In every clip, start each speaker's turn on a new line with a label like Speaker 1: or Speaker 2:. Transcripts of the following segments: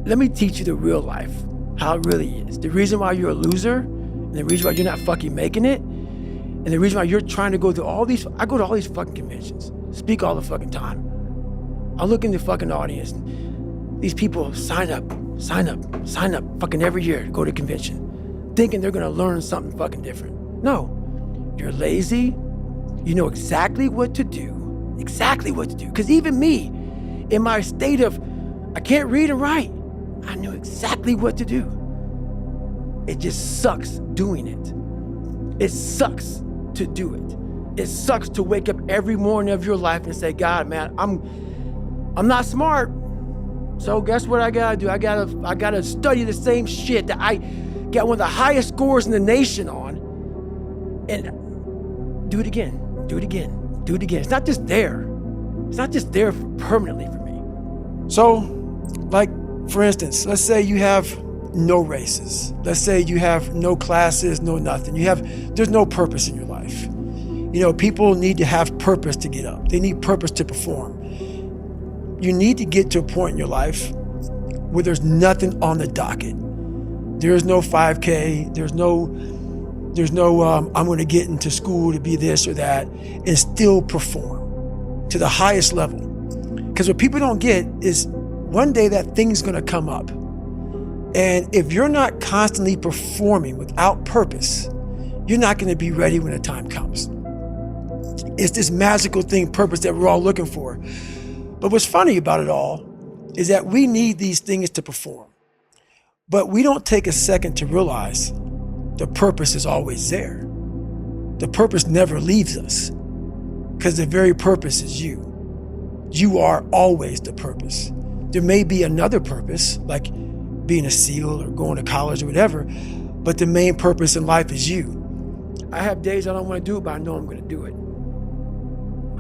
Speaker 1: let me teach you the real life, how it really is. The reason why you're a loser, and the reason why you're not fucking making it, and the reason why you're trying to go through all these, I go to all these fucking conventions, speak all the fucking time. I look in the fucking audience, and these people sign up fucking every year to go to a convention, thinking they're gonna learn something fucking different. No, you're lazy, you know exactly what to do. Because even me, in my state of, I can't read and write, I knew exactly what to do. It just sucks doing it. It sucks to do it. It sucks to wake up every morning of your life and say, God, man, I'm not smart. So guess what I gotta do? I gotta study the same shit that I got one of the highest scores in the nation on, and do it again. It's not just there. It's not just there permanently for me. So, like, for instance, let's say you have no races. Let's say you have no classes, no nothing. There's no purpose in your life. You know, people need to have purpose to get up. They need purpose to perform. You need to get to a point in your life where there's nothing on the docket. There's no 5K. There's no I'm going to get into school to be this or that, and still perform to the highest level. Because what people don't get is one day that thing's going to come up. And if you're not constantly performing without purpose, you're not going to be ready when the time comes. It's this magical thing, purpose, that we're all looking for. But what's funny about it all is that we need these things to perform. But we don't take a second to realize the purpose is always there. The purpose never leaves us, because the very purpose is you. You are always the purpose. There may be another purpose, like being a SEAL or going to college or whatever, but the main purpose in life is you. I have days I don't want to do it, but I know I'm going to do it.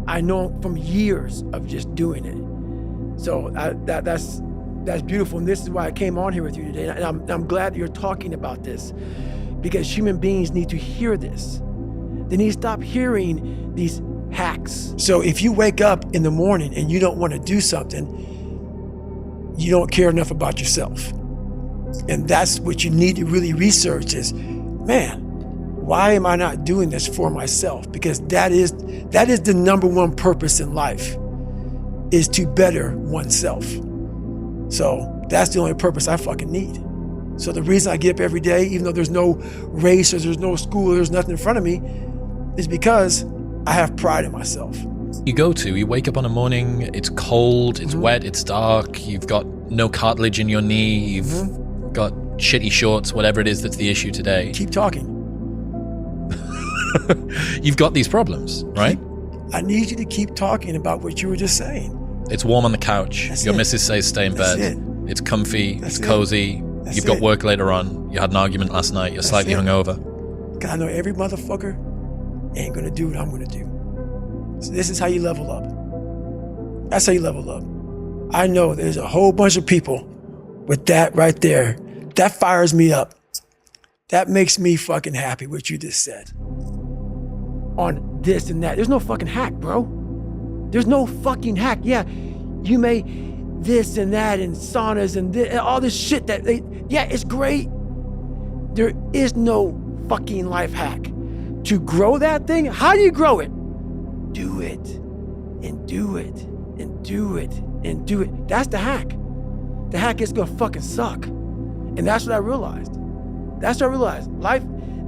Speaker 1: I know from years of just doing it. So that's beautiful, and this is why I came on here with you today. And I'm glad that you're talking about this, because human beings need to hear this. They need to stop hearing these hacks. So if you wake up in the morning and you don't want to do something, you don't care enough about yourself. And that's what you need to really research is, man, why am I not doing this for myself? Because that is the number one purpose in life, is to better oneself. So that's the only purpose I fucking need. So the reason I get up every day, even though there's no race or there's no school or there's nothing in front of me, is because I have pride in myself.
Speaker 2: You wake up on a morning, it's cold, it's wet, it's dark, you've got no cartilage in your knee, you've got shitty shorts, whatever it is that's the issue today.
Speaker 1: Keep talking.
Speaker 2: You've got these problems, right?
Speaker 1: I need you to keep talking about what you were just saying.
Speaker 2: It's warm on the couch.
Speaker 1: That's
Speaker 2: Your
Speaker 1: it.
Speaker 2: missus says stay in bed.
Speaker 1: It.
Speaker 2: It's comfy,
Speaker 1: That's
Speaker 2: it's cozy.
Speaker 1: That's
Speaker 2: You've got
Speaker 1: it.
Speaker 2: work later on. You had an argument last night. You're slightly hungover.
Speaker 1: Because I know every motherfucker ain't going to do what I'm going to do. So this is how you level up. That's how you level up. I know there's a whole bunch of people with that right there. That fires me up. That makes me fucking happy, what you just said. On this and that. There's no fucking hack, bro. There's no fucking hack. Yeah, you may this and that and saunas and all this shit yeah, it's great. There is no fucking life hack. To grow that thing, how do you grow it? Do it, and do it, and do it, and do it. That's the hack. The hack is gonna fucking suck. And that's what I realized. Life,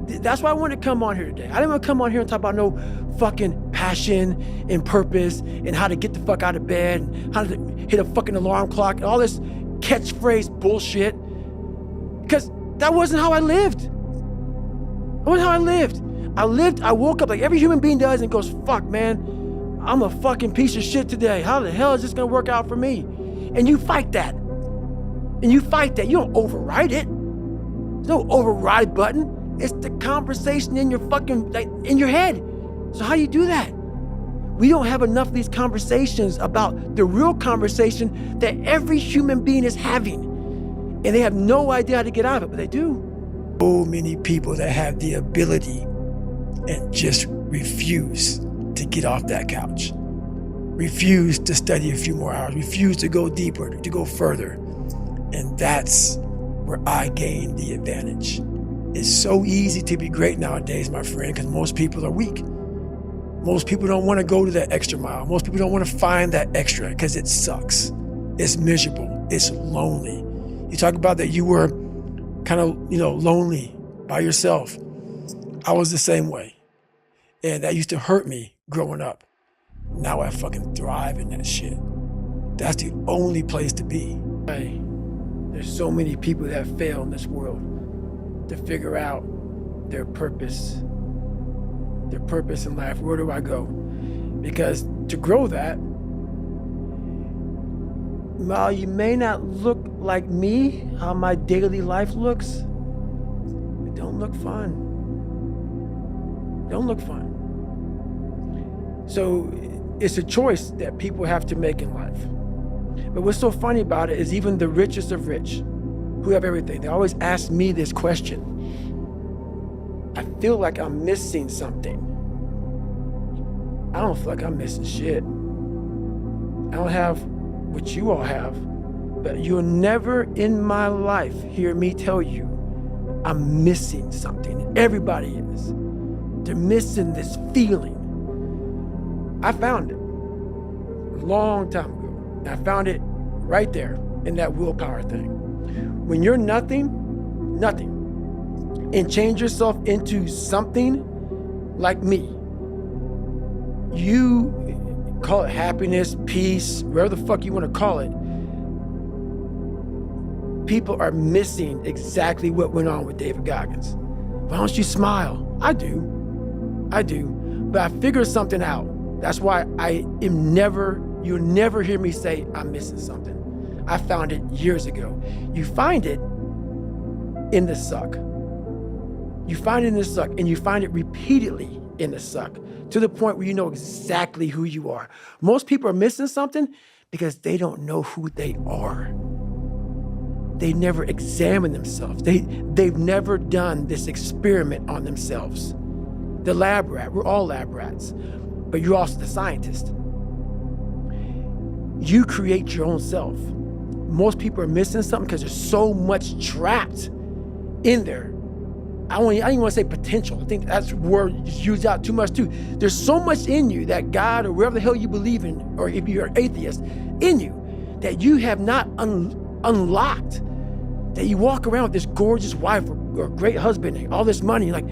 Speaker 1: that's why I wanted to come on here today. I didn't want to come on here and talk about no fucking passion and purpose and how to get the fuck out of bed and how to hit a fucking alarm clock and all this catchphrase bullshit. Because that wasn't how I lived. I woke up like every human being does and goes, fuck, man, I'm a fucking piece of shit today. How the hell is this gonna work out for me? And you fight that. You don't override it. There's no override button. It's the conversation in your fucking, in your head. So how do you do that? We don't have enough of these conversations about the real conversation that every human being is having. And they have no idea how to get out of it, but they do. So many people that have the ability and just refuse to get off that couch. Refuse to study a few more hours. Refuse to go deeper, to go further. And that's where I gain the advantage. It's so easy to be great nowadays, my friend, because most people are weak. Most people don't want to go to that extra mile. Most people don't want to find that extra because it sucks. It's miserable. It's lonely. You talk about that you were kind of, lonely by yourself. I was the same way. And that used to hurt me growing up. Now I fucking thrive in that shit. That's the only place to be. Hey, there's so many people that fail in this world to figure out their purpose in life. Where do I go? Because to grow that, while you may not look like me, how my daily life looks, it don't look fun. Don't look fun. So it's a choice that people have to make in life. But what's so funny about it is even the richest of rich, who have everything, they always ask me this question. I feel like I'm missing something. I don't feel like I'm missing shit. I don't have what you all have, but you'll never in my life hear me tell you I'm missing something. Everybody is. They're missing this feeling. I found it a long time ago. And I found it right there in that willpower thing. When you're nothing, and change yourself into something like me, you call it happiness, peace, whatever the fuck you want to call it. People are missing exactly what went on with David Goggins. Why don't you smile? I do. But I figured something out. That's why you'll never hear me say I'm missing something. I found it years ago. You find it in the suck. You find it in the suck, and you find it repeatedly in the suck, to the point where you know exactly who you are. Most people are missing something because they don't know who they are. They never examine themselves. They've never done this experiment on themselves. The lab rat, we're all lab rats, but you're also the scientist. You create your own self. Most people are missing something because there's so much trapped in there. I don't even want to say potential. I think that's a word used out too much too. There's so much in you that God or wherever the hell you believe in, or if you're an atheist, in you that you have not unlocked. That you walk around with this gorgeous wife or great husband and all this money, you're like,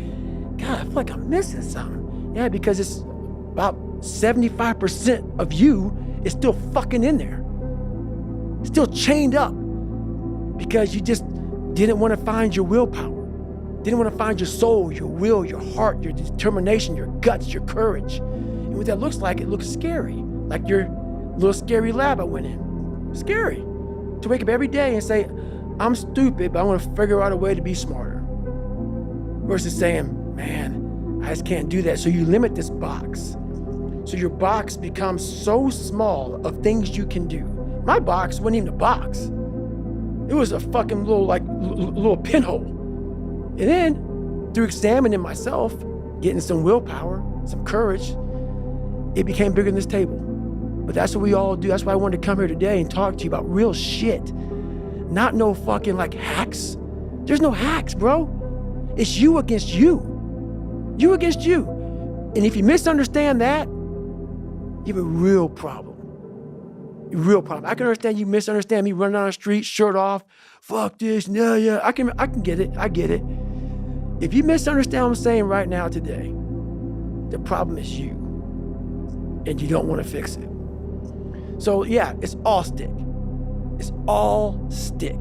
Speaker 1: God, I feel like I'm missing something. Yeah, because it's about 75% of you is still fucking in there. Still chained up because you just didn't want to find your willpower. Didn't want to find your soul, your will, your heart, your determination, your guts, your courage. And what that looks like, it looks scary. Like your little scary lab I went in. Scary. To wake up every day and say, I'm stupid, but I want to figure out a way to be smarter. Versus saying, man, I just can't do that. So you limit this box. So your box becomes so small of things you can do. My box wasn't even a box. It was a fucking little pinhole. And then, through examining myself, getting some willpower, some courage, it became bigger than this table. But that's what we all do. That's why I wanted to come here today and talk to you about real shit. Not no fucking hacks. There's no hacks, bro. It's you against you. You against you. And if you misunderstand that, you have a real problem. A real problem. I can understand you misunderstand me running down the street, shirt off, fuck this, yeah. I can get it. I get it. If you misunderstand what I'm saying right now today, the problem is you. And you don't want to fix it. So yeah, it's all stick. It's all stick.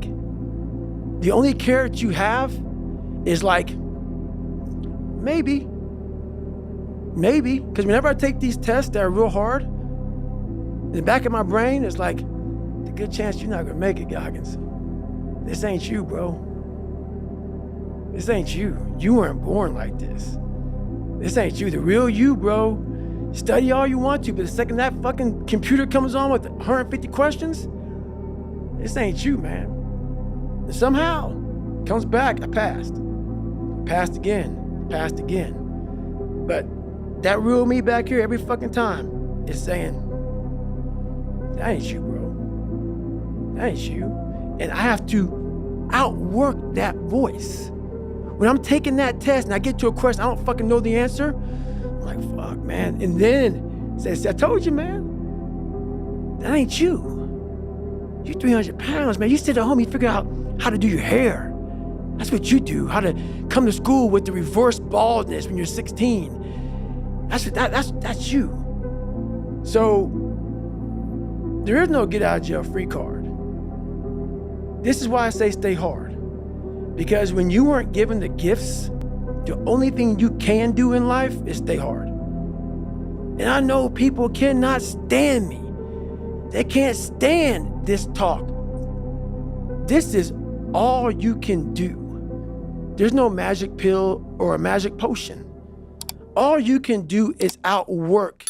Speaker 1: The only carrot you have is maybe. Because whenever I take these tests that are real hard, in the back of my brain, it's like, the good chance you're not gonna make it, Goggins. This ain't you, bro. This ain't you. You weren't born like this. This ain't you. The real you, bro. Study all you want to, but the second that fucking computer comes on with 150 questions, this ain't you, man. And somehow, it comes back, I passed. Passed again. But that real me back here every fucking time is saying, that ain't you, bro. That ain't you. And I have to outwork that voice. When I'm taking that test and I get to a question, I don't fucking know the answer, I'm like, fuck, man. And then says, I told you, man, that ain't you. You 300 pounds, man. You sit at home, you figure out how to do your hair. That's what you do. How to come to school with the reverse baldness when you're 16. That's you. So there is no get out of jail free card. This is why I say stay hard. Because when you weren't given the gifts, the only thing you can do in life is stay hard. And I know people cannot stand me. They can't stand this talk. This is all you can do. There's no magic pill or a magic potion. All you can do is outwork